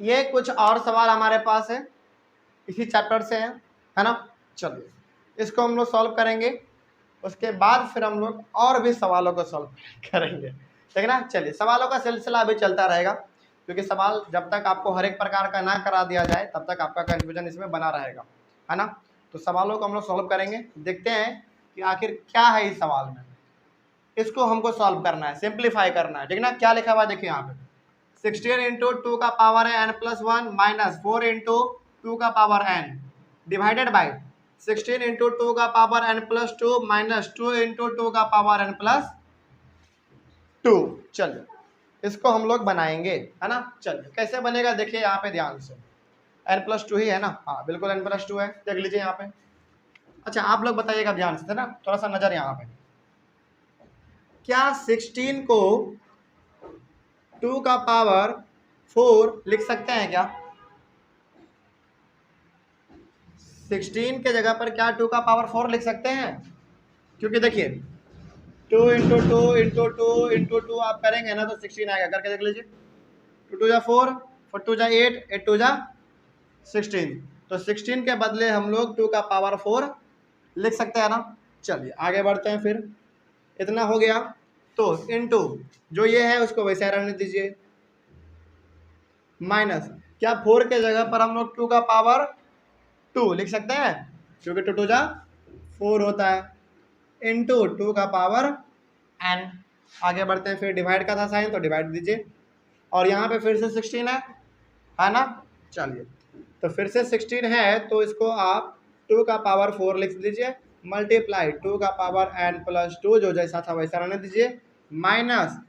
ये कुछ और सवाल हमारे पास है, इसी चैप्टर से है ना। चलिए इसको हम लोग सॉल्व करेंगे, उसके बाद फिर हम लोग और भी सवालों को सॉल्व करेंगे, ठीक है ना। चलिए सवालों का सिलसिला अभी चलता रहेगा, क्योंकि सवाल जब तक आपको हर एक प्रकार का ना करा दिया जाए तब तक आपका कंफ्यूजन इसमें बना रहेगा, है ना। तो सवालों को हम लोग सॉल्व करेंगे, देखते हैं कि आखिर क्या है इस सवाल में। इसको हमको सॉल्व करना है, सिंप्लीफाई करना है, ठीक है ना। क्या लिखा हुआ है देखिए यहाँ पे, 16 इंटू टू का पावर है n plus one minus 4 into two का power n divided by 16 into two का power n plus two minus 2 into two का पावर n प्लस टू। चलिए इसको हम लोग बनाएंगे, है ना। चलिए कैसे बनेगा देखिए यहाँ पे ध्यान से, n प्लस टू ही है ना, हाँ बिल्कुल n प्लस टू है, देख लीजिए यहाँ पे। अच्छा आप लोग बताइएगा ध्यान से, है ना, थोड़ा सा नजर यहाँ पे, क्या 16 को 2 का पावर 4 लिख सकते हैं क्या? 16 के जगह पर क्या 2 का पावर 4 लिख सकते हैं? क्योंकि देखिए 2 into two into two into two आप करेंगे ना तो 16 आएगा, करके देख लीजिए। 2 टू जा 4, 4 टू जा 8, 8 टू जा 16, तो 16 के बदले हम लोग 2 का पावर 4 लिख सकते हैं ना। चलिए आगे बढ़ते हैं, फिर इतना हो गया, तो इंटू जो ये है उसको वैसे रहने दीजिए, माइनस क्या 4 के जगह पर हम लोग 2 का पावर 2 लिख सकते हैं, क्योंकि 2 टू जा 4 होता है, इंटू 2 का पावर n। आगे बढ़ते हैं, फिर डिवाइड का था साइन तो डिवाइड दीजिए, और यहाँ पे फिर से 16 है ना। चलिए तो फिर से 16 है तो इसको आप 2 का पावर 4 लिख दीजिए, मल्टीप्लाई 2 का पावर n प्लस 2, जो जैसा था वैसा रहने दीजिए, माइनस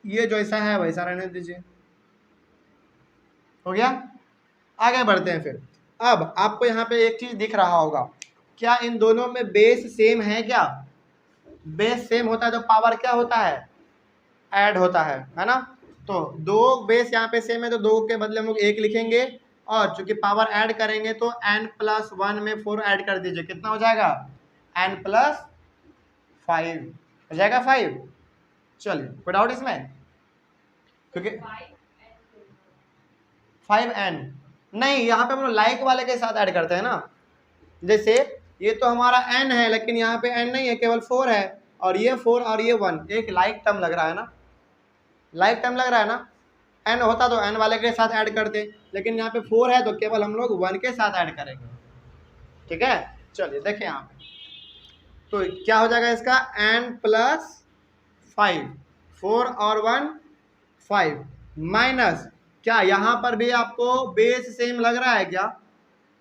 ये जैसा है वैसा रहने दीजिए, हो गया। आगे बढ़ते हैं, फिर अब आपको यहाँ पे एक चीज दिख रहा होगा, क्या इन दोनों में बेस सेम है? क्या बेस सेम होता है तो पावर क्या होता है? ऐड होता है ना। तो दो बेस यहाँ पे सेम है तो दो के बदले हम लोग एक लिखेंगे, और चूंकि पावर ऐड करेंगे तो n प्लस 1 में 4 ऐड कर दीजिए, कितना हो जाएगा? n प्लस 5 हो जाएगा 5। चलिए कोई डाउट इसमें? क्योंकि 5n नहीं, यहाँ पे हम लोग लाइक वाले के साथ ऐड करते हैं ना। जैसे ये तो हमारा n है लेकिन यहाँ पे n नहीं है, केवल 4 है, और ये 4 और ये 1, एक लाइक टर्म लग रहा है ना, लाइक टर्म लग रहा है ना। n होता तो n वाले के साथ ऐड करते, लेकिन यहाँ पे 4 है तो केवल हम लोग 1 के साथ ऐड करेंगे, ठीक है। चलिए देखें यहाँ पे, तो क्या हो जाएगा इसका, n प्लस 5, 4 और 1 5, माइनस क्या यहाँ पर भी आपको बेस सेम लग रहा है? क्या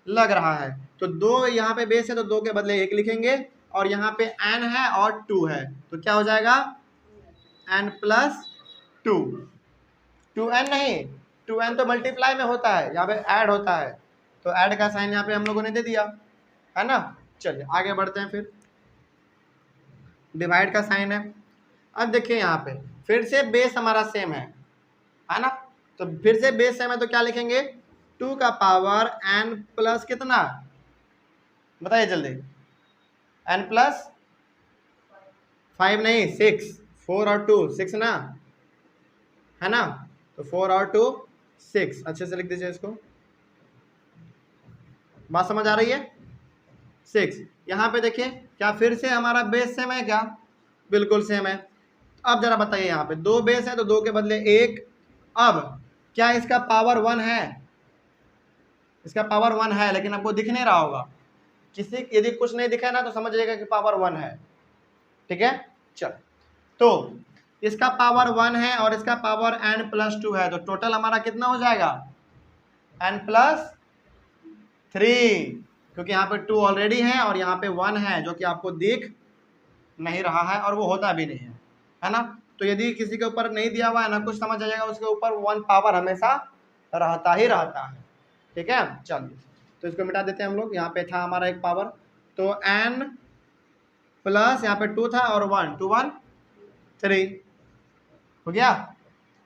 लग रहा है, तो दो यहाँ पे बेस है तो दो के बदले एक लिखेंगे, और यहाँ पे n है और 2 है तो क्या हो जाएगा, n प्लस 2। 2n नहीं, 2n तो मल्टीप्लाई में होता है, यहाँ पे ऐड होता है, तो ऐड का साइन यहाँ पे हम लोगों ने दे दिया, है ना। चलिए आगे बढ़ते हैं, फिर डिवाइड का साइन है। अब देखिए यहाँ पे फिर से बेस हमारा सेम है ना, तो फिर से बेस सेम है तो क्या लिखेंगे, 2 का पावर n प्लस कितना, बताइए जल्दी, n प्लस 5 नहीं 6, 4 और 2 6 ना, है ना, तो 4 और 2 6, अच्छे से लिख दीजिए इसको, बात समझ आ रही है। 6 यहाँ पे देखिए, क्या फिर से हमारा बेस सेम है? क्या बिल्कुल सेम है। अब जरा बताइए, यहाँ पे दो बेस है तो दो के बदले एक, अब क्या इसका पावर 1 है? इसका पावर 1 है, लेकिन आपको दिख नहीं रहा होगा, किसी यदि कुछ नहीं दिखा ना तो समझ जाएगा कि पावर 1 है, ठीक है। चल तो इसका पावर 1 है और इसका पावर n प्लस 2 है, तो टोटल हमारा कितना हो जाएगा, n प्लस 3, क्योंकि यहाँ पे 2 ऑलरेडी है और यहाँ पे 1 है जो कि आपको दिख नहीं रहा है और वो होता भी नहीं है ना। तो यदि किसी के ऊपर नहीं दिया हुआ है ना कुछ, समझ आ जाएगा उसके ऊपर 1 पावर हमेशा रहता ही रहता है, ठीक है। चलिए तो इसको मिटा देते हैं हम लोग, यहाँ पे था हमारा एक पावर, तो n प्लस यहाँ पे 2 था और 1, 2 1 3 हो गया।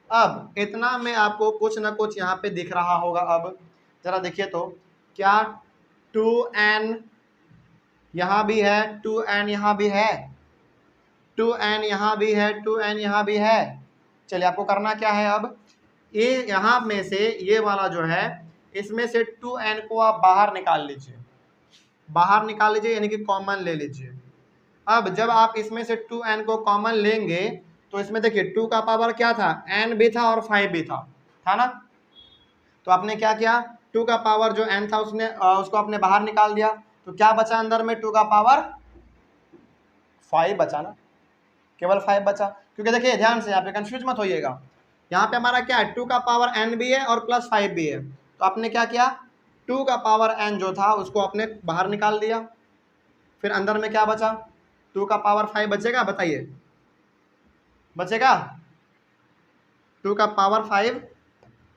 अब इतना में आपको कुछ ना कुछ यहाँ पे दिख रहा होगा, अब जरा देखिए तो, क्या 2n यहाँ भी है, 2n यहाँ भी है, 2n यहाँ भी है, 2n यहाँ भी है। चलिए आपको करना क्या है, अब ये यहाँ में से ये वाला जो है, इसमें से 2n को आप बाहर निकाल लीजिए, बाहर निकाल लीजिए, यानी कि कॉमन ले लीजिए। अब जब आप इसमें से 2n को कॉमन लेंगे तो इसमें देखिए 2 का पावर क्या था, n भी था और 5 भी था ना। तो आपने क्या किया, 2 का पावर जो n था उसको आपने बाहर निकाल दिया, तो क्या बचा अंदर में, 2 का पावर 5 बचा ना, केवल 5 बचा। क्योंकि देखिए ध्यान से यहाँ पे कंफ्यूज मत होइएगा, यहाँ पे हमारा क्या है, 2 का पावर n भी है और प्लस 5 भी है। तो आपने क्या किया, 2 का पावर n जो था उसको आपने बाहर निकाल दिया, फिर अंदर में क्या बचा, 2 का पावर 5 बचेगा, बताइए बचेगा, 2 का पावर 5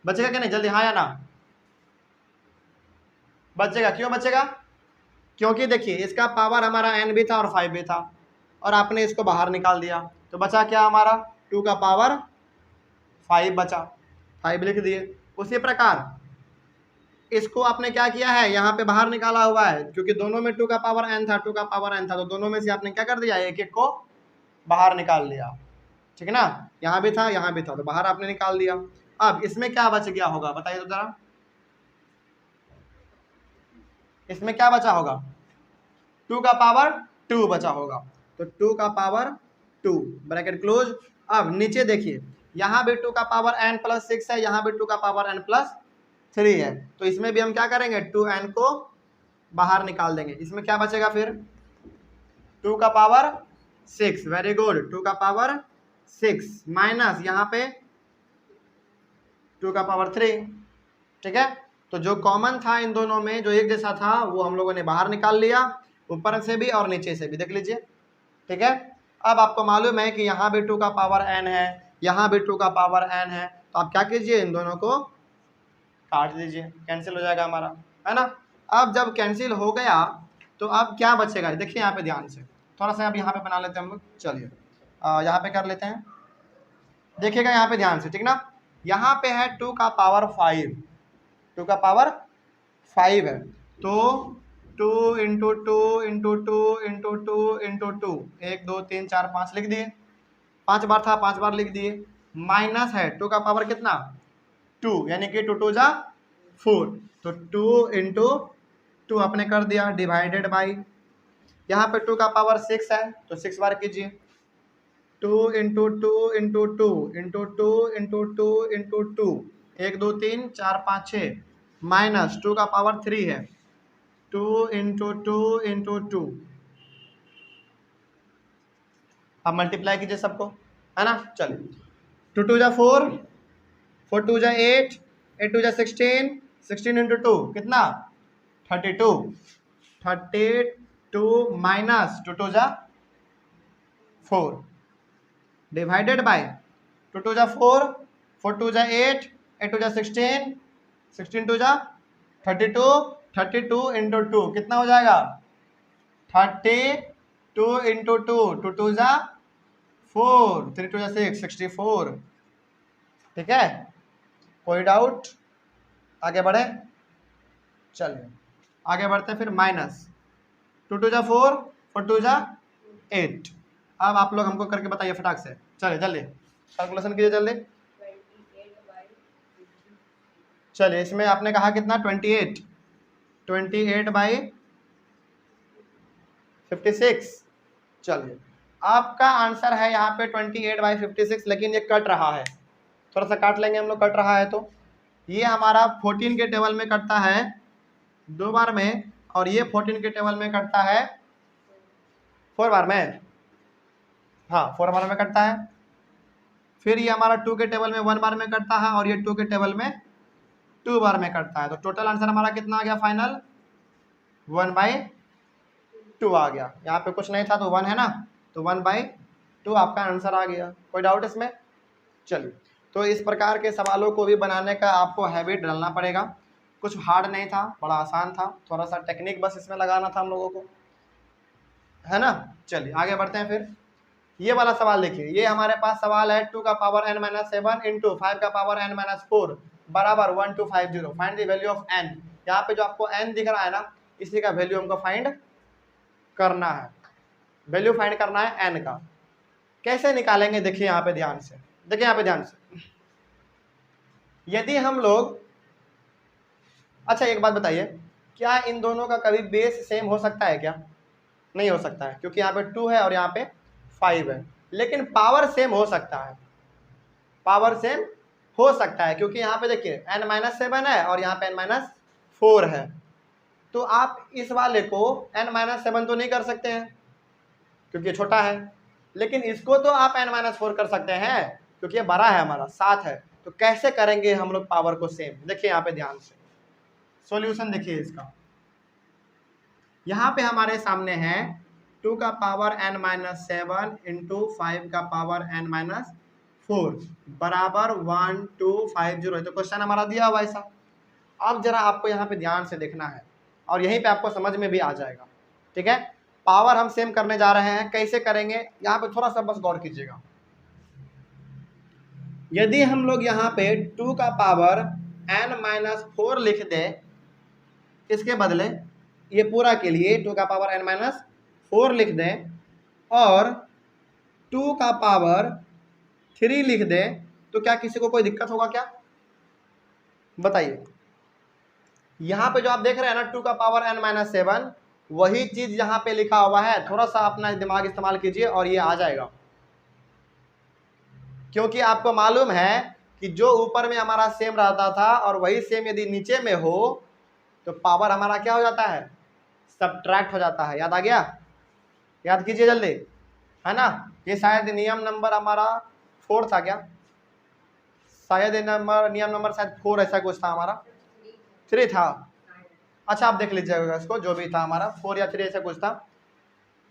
बचेगा कि नहीं, जल्दी हाँ या ना, बचेगा। क्यों बचेगा, क्योंकि देखिए इसका पावर हमारा n भी था और 5 भी था, और आपने इसको बाहर निकाल दिया, तो बचा क्या हमारा, 2 का पावर 5 बचा, 5 लिख दिए। उसी प्रकार इसको आपने क्या किया है, यहाँ पे बाहर निकाला हुआ है, क्योंकि दोनों में 2 का पावर n था, 2 का पावर n था, तो दोनों में से आपने क्या कर दिया, एक एक को बाहर निकाल लिया, ठीक है ना। यहाँ भी था, यहाँ भी था, तो बाहर आपने निकाल दिया। अब इसमें क्या बच गया होगा, बताइए तो जरा, इसमें क्या बचा होगा, 2 का पावर 2 बचा होगा, तो 2 का पावर 2 ब्रैकेट क्लोज। अब नीचे देखिए, यहाँ भी 2 का पावर n प्लस 6 है, यहाँ भी 2 का पावर n प्लस 3 है, तो इसमें भी हम क्या करेंगे, 2n को बाहर निकाल देंगे। इसमें क्या बचेगा फिर, 2 का पावर 6, वेरी गुड, 2 का पावर 6 माइनस यहाँ पे 2 का पावर 3, ठीक है। तो जो कॉमन था इन दोनों में, जो एक जैसा था, वो हम लोगों ने बाहर निकाल लिया, ऊपर से भी और नीचे से भी, देख लीजिए, ठीक है। अब आपको मालूम है कि यहाँ भी 2 का पावर n है, यहाँ भी 2 का पावर n है, तो आप क्या कीजिए, इन दोनों को काट दीजिए, कैंसिल हो जाएगा हमारा, है ना। अब जब कैंसिल हो गया तो अब क्या बचेगा, देखिए यहाँ पे ध्यान से, थोड़ा सा अब यहाँ पे बना लेते हैं हम लोग, चलिए यहाँ पे कर लेते हैं, देखिएगा यहाँ पे ध्यान से, ठीक ना। यहाँ पे है 2 का पावर 5, 2 का पावर 5 है, तो 2 इंटू 2 इंटू 2 इंटू 2 इंटू 2, 1 2 3 4 5 लिख दिए, 5 बार था 5 बार लिख दिए, माइनस है 2 का पावर कितना, 2, यानी कि 2 2 जा 4, तो 2 इंटू 2 आपने कर दिया, डिवाइडेड बाई, यहाँ पे 2 का पावर 6 है, तो 6 बार कीजिए, 2 into 2 into 2 into 2 into 2 into 2, 1 2 3 4 5 6, minus 2 का पावर 3 है, 2 इंटू 2 इंटू 2, अब मल्टीप्लाई कीजिए सबको, है ना। चलिए, 2 2 जा 4, 4 2 जा 8, 8 2 जा 16, 16 इंटू 2 कितना, 32, 32 माइनस 2 2 जा 4, डिवाइडेड बाय 2 2 जा 4, 4 2 जा 8, 8 2 जा 16, 16 2 जा 32, 32 इंटू 2 कितना हो जाएगा, 32 इंटू 2, 2 2 जा 4, 3 2 जा 6, 64, ठीक है। कोई डाउट, आगे बढ़े, चलिए आगे बढ़ते हैं, फिर माइनस 2 2 जा 4, 4 2 जा 8, अब आप लोग हमको करके बताइए फटाक से, चलिए जल्दी कैलकुलेशन कीजिए जल्दी। चलिए, इसमें आपने कहा कितना, 28, 28 बाई 56, चलिए आपका आंसर है यहाँ पे 28 बाई 56, लेकिन ये कट रहा है, थोड़ा सा काट लेंगे हम लोग, कट रहा है, तो ये हमारा 14 के टेबल में कटता है 2 बार में, और ये 14 के टेबल में कटता है 4 बार में, हाँ 4 बार में कटता है। फिर ये हमारा 2 के टेबल में 1 बार में कटता है, और ये 2 के टेबल में 2 बार में कटता है, तो टोटल आंसर हमारा कितना आ गया, फाइनल 1/2 आ गया। यहाँ पे कुछ नहीं था तो 1 है ना, तो 1/2 आपका आंसर आ गया। कोई डाउट इसमें, चलिए, तो इस प्रकार के सवालों को भी बनाने का आपको हैबिट डालना पड़ेगा, कुछ हार्ड नहीं था, बड़ा आसान था, थोड़ा सा टेक्निक बस इसमें लगाना था हम लोगों को, है ना। चलिए आगे बढ़ते हैं, फिर ये वाला सवाल देखिए, ये हमारे पास सवाल है 2 का पावर n-7 इंटू 5 का पावर n-4 बराबर 1250, find the value of n। यहाँ पे जो आपको n दिख रहा है ना, इसी का वैल्यू हमको फाइंड करना है, वैल्यू फाइंड करना है n का। कैसे निकालेंगे, देखिए यहाँ पे ध्यान से, देखिए यहाँ पे ध्यान से, यदि हम लोग, अच्छा एक बात बताइए, क्या इन दोनों का कभी बेस सेम हो सकता है क्या? नहीं हो सकता है, क्योंकि यहाँ पे 2 है और यहाँ पे 5 है। लेकिन पावर सेम हो सकता है, पावर सेम हो सकता है, क्योंकि यहाँ पे देखिए n-7 है और यहाँ पे n-4 है। तो आप इस वाले को n-7 तो नहीं कर सकते हैं क्योंकि छोटा है, लेकिन इसको तो आप n-4 कर सकते हैं क्योंकि ये बड़ा है, हमारा 7 है। तो कैसे करेंगे हम लोग पावर को सेम? देखिए यहाँ पे ध्यान से सॉल्यूशन देखिए इसका। यहाँ पे हमारे सामने है 2 का पावर n-7 इंटू 5 का पावर n-4 बराबर 1250 है। तो क्वेश्चन हमारा दिया हुआ ऐसा। अब जरा आपको यहाँ पे ध्यान से देखना है और यहीं पे आपको समझ में भी आ जाएगा, ठीक है। पावर हम सेम करने जा रहे हैं, कैसे करेंगे यहाँ पे थोड़ा सा बस गौर कीजिएगा। यदि हम लोग यहाँ पे 2 का पावर n-4 लिख दें, इसके बदले ये पूरा के लिए 2 का पावर n-4 लिख दें और 2 का पावर 3 लिख दें, तो क्या किसी को कोई दिक्कत होगा क्या? बताइए। यहाँ पे जो आप देख रहे हैं ना 2 का पावर n-7, वही चीज यहाँ पे लिखा हुआ है। थोड़ा सा अपना दिमाग इस्तेमाल कीजिए और ये आ जाएगा, क्योंकि आपको मालूम है कि जो ऊपर में हमारा सेम रहता था और वही सेम यदि नीचे में हो तो पावर हमारा क्या हो जाता है? सब्ट्रैक्ट हो जाता है। याद आ गया? याद कीजिए जल्दी, है ना। ये शायद नियम नंबर हमारा 4 था क्या? शायद नियम नंबर शायद 4 ऐसा कुछ था, हमारा 3 था। अच्छा आप देख लीजिएगा इसको, जो भी था हमारा 4 या 3 ऐसा कुछ था।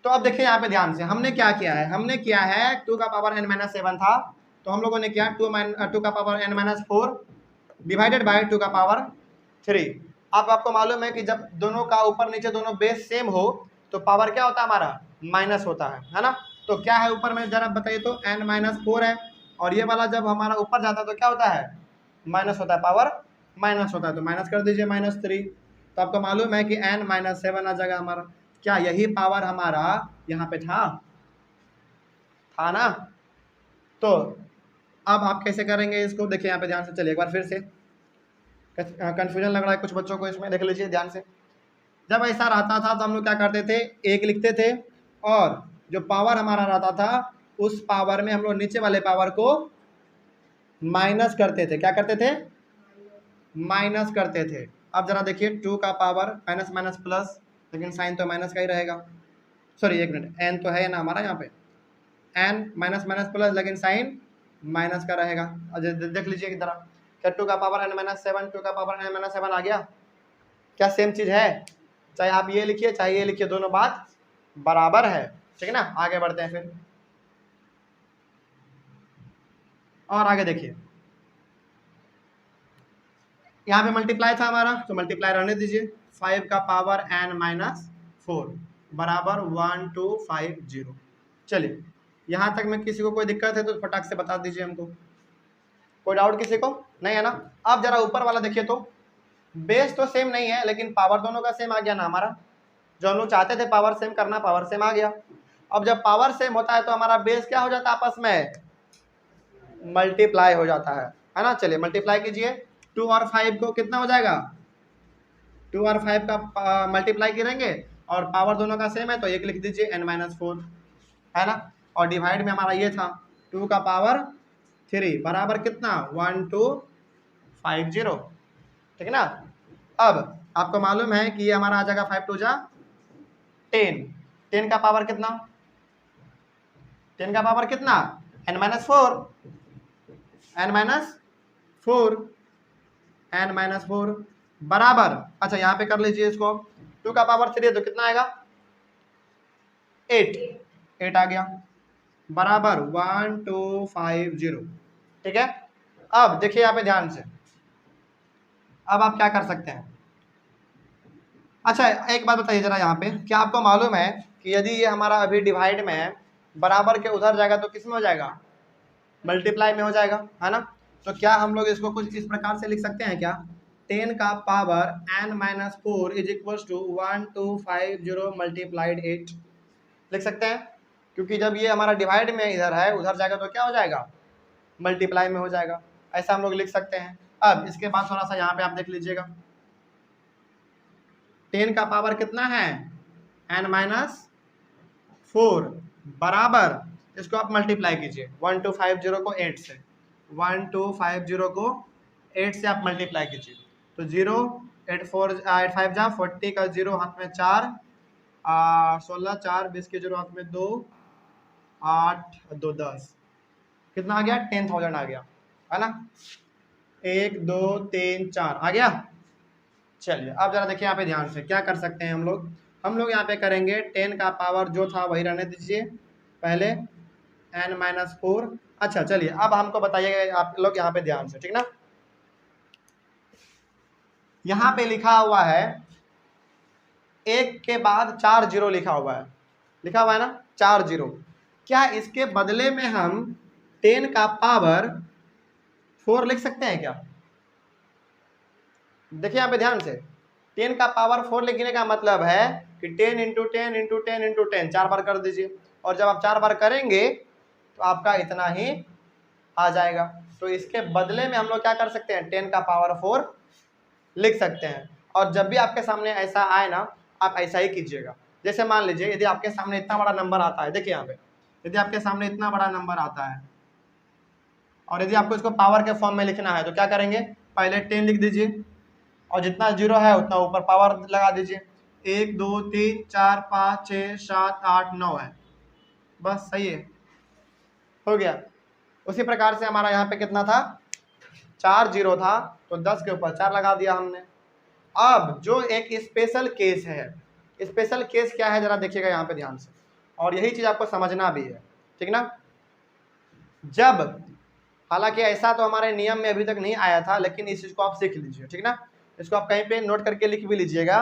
तो अब देखिए यहाँ पे ध्यान से, हमने क्या किया है, हमने किया है 2 का पावर n-7 था, तो हम लोगों ने किया 2 का पावर n-4 डिवाइडेड बाय 2 का पावर 3। अब आपको मालूम है कि जब दोनों का ऊपर नीचे दोनों बेस सेम हो तो पावर क्या होता है? हमारा माइनस होता है ना। तो क्या है ऊपर में जरा बताइए तो n-4 है, और ये वाला जब हमारा ऊपर जाता है तो क्या होता है? माइनस होता है, पावर माइनस होता है। तो माइनस कर दीजिए -3। तो आपको मालूम है कि n-7 आ जाएगा हमारा। क्या यही पावर हमारा यहाँ पे था ना? तो अब आप कैसे करेंगे इसको? देखिए यहाँ पे ध्यान से चलिए एक बार फिर से, कंफ्यूजन लग रहा है कुछ बच्चों को इसमें, देख लीजिए ध्यान से। जब ऐसा रहता था तो हम लोग क्या करते थे? 1 लिखते थे और जो पावर हमारा रहता था उस पावर में हम लोग नीचे वाले पावर को माइनस करते थे। क्या करते थे? माइनस करते थे। अब जरा देखिए 2 का पावर माइनस माइनस प्लस, लेकिन साइन तो माइनस का ही रहेगा। सॉरी एक मिनट, एन तो है ना हमारा यहाँ पे, एन माइनस माइनस प्लस, लेकिन साइन माइनस का रहेगा। देख लीजिए किधर, क्या 2 का पावर n-7 2 का पावर n-7 आ गया? क्या सेम चीज है? चाहे आप ये लिखिए चाहे ये लिखिए, दोनों बात बराबर है, ठीक है ना। आगे बढ़ते हैं फिर, और आगे देखिए यहाँ पे मल्टीप्लाई था हमारा, तो मल्टीप्लाई रहने दीजिए। 5 का पावर n-4 बराबर 1250। चलिए यहाँ तक में किसी को कोई दिक्कत है तो फटाक से बता दीजिए हमको। कोई डाउट किसी को नहीं है ना? अब जरा ऊपर वाला देखिए तो बेस तो सेम नहीं है, लेकिन पावर दोनों का सेम आ गया ना हमारा। जो हम लोग चाहते थे पावर सेम करना, पावर सेम आ गया। अब जब पावर सेम होता है तो हमारा बेस क्या हो जाता है? आपस में मल्टीप्लाई हो जाता है ना। चलिए मल्टीप्लाई कीजिए, 2 और 5 को कितना हो जाएगा? 2 और 5 का मल्टीप्लाई करेंगे और पावर दोनों का सेम है तो 1 लिख दीजिए n-4, है ना। और डिवाइड में हमारा ये था 2 का पावर 3 बराबर कितना? 1250, ठीक है ना। अब आपको मालूम है कि ये हमारा आ जाएगा 5 2 जा 10। 10 का पावर कितना? 10 का पावर कितना? n-4, n-4 बराबर, अच्छा यहाँ पे कर लीजिए इसको, 2 का पावर 3 है तो कितना आएगा? 8 आ गया, बराबर 1250, ठीक है। अब देखिए यहाँ पे ध्यान से, अब आप क्या कर सकते हैं? अच्छा एक बात बताइए जरा यहाँ पे, क्या आपको मालूम है कि यदि ये हमारा अभी डिवाइड में है, बराबर के उधर जाएगा तो किस में हो जाएगा? मल्टीप्लाई में हो जाएगा, है ना। तो क्या हम लोग इसको कुछ इस प्रकार से लिख सकते हैं क्या? 10 का power n-4 is equal to 1250 multiplied 8 लिख सकते हैं, क्योंकि जब ये हमारा डिवाइड में इधर है, उधर जाएगा तो क्या हो जाएगा? मल्टीप्लाई में हो जाएगा। ऐसा हम लोग लिख सकते हैं। अब इसके बाद थोड़ा सा यहाँ पे आप देख लीजिएगा, 10 का पावर कितना है n-4 बराबर, इसको आप मल्टीप्लाई कीजिए 1250 को 8 से, 1250 को 8 से आप मल्टीप्लाई कीजिए तो 0 8 4 8 5 जा 40 का 0 हाथ में 4 16 4 20 के 0 हाथ में 2 8 2 10 कितना आ गया 10,000 आ गया है ना, 1 2 3 4 आ गया। चलिए अब जरा देखिए यहाँ पे ध्यान से क्या कर सकते हैं हम लोग यहाँ पे करेंगे 10 का पावर जो था वही रहने दीजिए पहले n-4। अच्छा चलिए अब हमको बताइएगा आप लोग यहाँ पे ध्यान से, ठीक ना, यहाँ पे लिखा हुआ है 1 के बाद 4 0 लिखा हुआ है ना 4 0, क्या इसके बदले में हम 10 का पावर 4 लिख सकते हैं क्या? देखिए यहाँ पे ध्यान से, 10 का पावर 4 लिखने का मतलब है कि 10 इंटू 10 इंटू 10 इंटू 10 4 बार कर दीजिए, और जब आप 4 बार करेंगे तो आपका इतना ही आ जाएगा। तो इसके बदले में हम लोग क्या कर सकते हैं 10 का पावर 4 लिख सकते हैं। और जब भी आपके सामने ऐसा आए ना आप ऐसा ही कीजिएगा, जैसे मान लीजिए यदि आपके सामने इतना बड़ा नंबर आता है, देखिए यहाँ पे यदि आपके सामने इतना बड़ा नंबर आता है और यदि आपको इसको पावर के फॉर्म में लिखना है तो क्या करेंगे, पहले 10 लिख दीजिए और जितना 0 है उतना ऊपर पावर लगा दीजिए, 1 2 3 4 5 6 7 8 9 है, बस सही है, हो गया। उसी प्रकार से हमारा यहाँ पे कितना था 4 0 था तो 10 के ऊपर 4 लगा दिया हमने। अब जो एक स्पेशल केस है, स्पेशल केस क्या है जरा देखिएगा यहाँ पे ध्यान से, और यही चीज आपको समझना भी है, ठीक ना। जब हालांकि ऐसा तो हमारे नियम में अभी तक नहीं आया था, लेकिन इस चीज को आप सीख लीजिए, ठीक ना, इसको आप कहीं पे नोट करके लिख भी लीजिएगा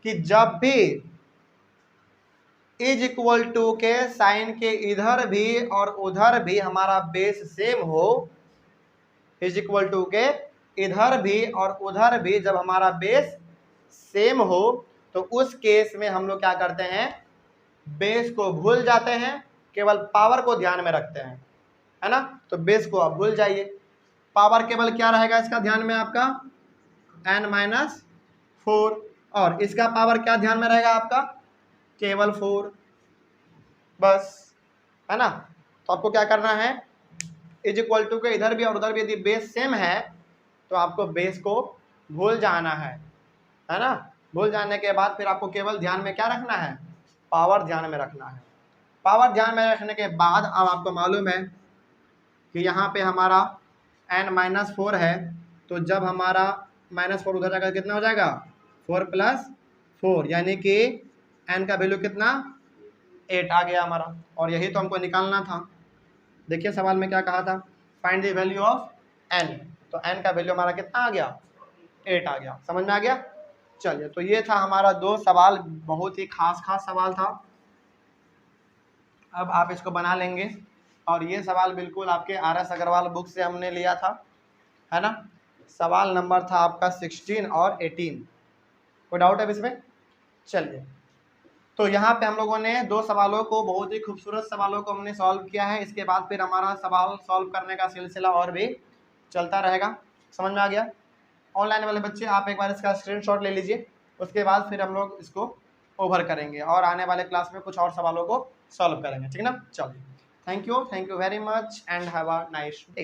कि जब भी इज इक्वल टू के साइन के इधर भी और उधर भी हमारा बेस सेम हो, इज इक्वल टू के इधर भी और उधर भी जब हमारा बेस सेम हो तो उस केस में हम लोग क्या करते हैं, बेस को भूल जाते हैं, केवल पावर को ध्यान में रखते हैं, है ना। तो बेस को आप भूल जाइए, पावर केवल क्या रहेगा इसका ध्यान में आपका n-4, और इसका पावर क्या ध्यान में रहेगा आपका केवल 4, बस, है ना। तो आपको क्या करना है, इज इक्वल टू के इधर भी और उधर भी यदि बेस सेम है तो आपको बेस को भूल जाना है ना। भूल जाने के बाद फिर आपको केवल ध्यान में क्या रखना है, पावर ध्यान में रखना है। पावर ध्यान में रखने के बाद अब आपको मालूम है कि यहाँ पे हमारा n-4 है, तो जब हमारा -4 उधर जाकर कितना हो जाएगा 4 + 4, यानी कि n का वैल्यू कितना 8 आ गया हमारा, और यही तो हमको निकालना था। देखिए सवाल में क्या कहा था, find the value of n, तो n का वैल्यू हमारा कितना आ गया 8 आ गया, समझ में आ गया। चलिए तो ये था हमारा 2 सवाल, बहुत ही खास सवाल था। अब आप इसको बना लेंगे, और ये सवाल बिल्कुल आपके RS अग्रवाल बुक से हमने लिया था, है ना। सवाल नंबर था आपका 16 और 18, कोई डाउट है इसमें। चलिए तो यहाँ पे हम लोगों ने 2 सवालों को, बहुत ही खूबसूरत सवालों को हमने सॉल्व किया है। इसके बाद फिर हमारा सवाल सॉल्व करने का सिलसिला और भी चलता रहेगा, समझ में आ गया। ऑनलाइन वाले बच्चे आप एक बार इसका स्क्रीनशॉट ले लीजिए, उसके बाद फिर हम लोग इसको ओवर करेंगे और आने वाले क्लास में कुछ और सवालों को सॉल्व करेंगे, ठीक है ना। चलिए thank you very much and have a nice day.